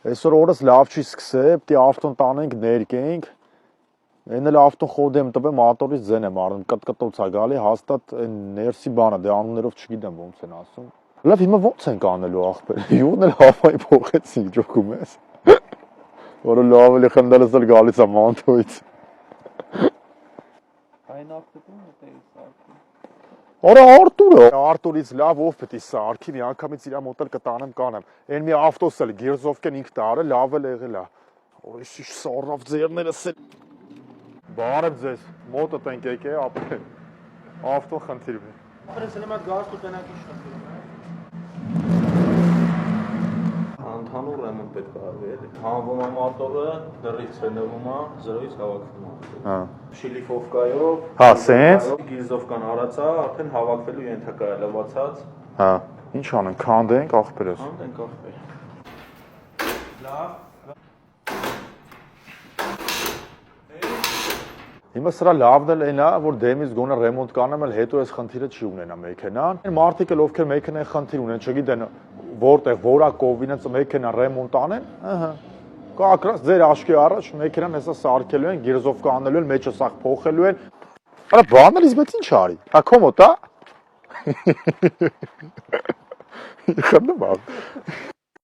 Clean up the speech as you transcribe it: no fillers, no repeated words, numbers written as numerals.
Այսօր օրս լավ չի սկսել, պետք է ավտոն տանենք, ներկենք։ Այն էլ ավտոն խոդեմ տվեմ, մոտորից ձեն եմ առնում, կտկտոց է գալի, հաստատ այն ներսի բանը, դե անուններով չգիտեմ ոնց են ասում։ Լավ, հիմա ոնց ենք անելու ախպեր։ Յուղն էլ հավայի փոխեցինք, ջոկում ես։ Որը լավ էլի խնդալս էլ գալիս է մանթոից։ Այն ավտոտում է սարքում։ Արա Արտուրը, Արտուրից լավ ով պետք է սարքի, մի անգամից իր մոտ էլ կտանեմ կանեմ։ Այն մի ավտոս էլ Գիրզովկեն ինքն արել, լավ էլ եղել է։ Ուրիշ ինչ սառնավ ձերներս էլ։ Բարև ձեզ, մոտդ ենք եկե, ապրեն։ Ավտոն խնդիրվում է։ Ապրես էլ մատ գազ ու տնակի շնորհիվ։ Ընդհանուր ռեմոնտ պետք է արվի էլի։ Հանվում է մոտորը, դրից ցնվում է, 0-ից հավաքվում է։ Հա։ Շիլիֆովկայով։ Հա, սենց։ Գիզովկան արածա, արդեն հավաքվելու ենթակա է լվացած։ Հա։ Ինչ անենք, քանդենք ախպերս։ Քանդենք ախպեր։ Լավ։ Հիմա սրա լավն էլ այն է, որ դեմից գոնե ռեմոնտ կանեմ, էլ հետո այս խնդիրը չի ունենա մեքենան։ Այն մարդիկ էլ ովքեր մեքենայի խնդիր ունեն, չգիտեն որտեղ որակով ինձ մեքենա ռեմոնտ անեն, ահա։ Կակրած ձեր աչքի առաջ մեքենան հեսա սարքելու են, գիրզովկա անելու են, մեջը սաղ փոխելու են։ Արա բանել իզ մեծ ինչ արի։ Հա կոմոդ է։ Խնդրում եմ։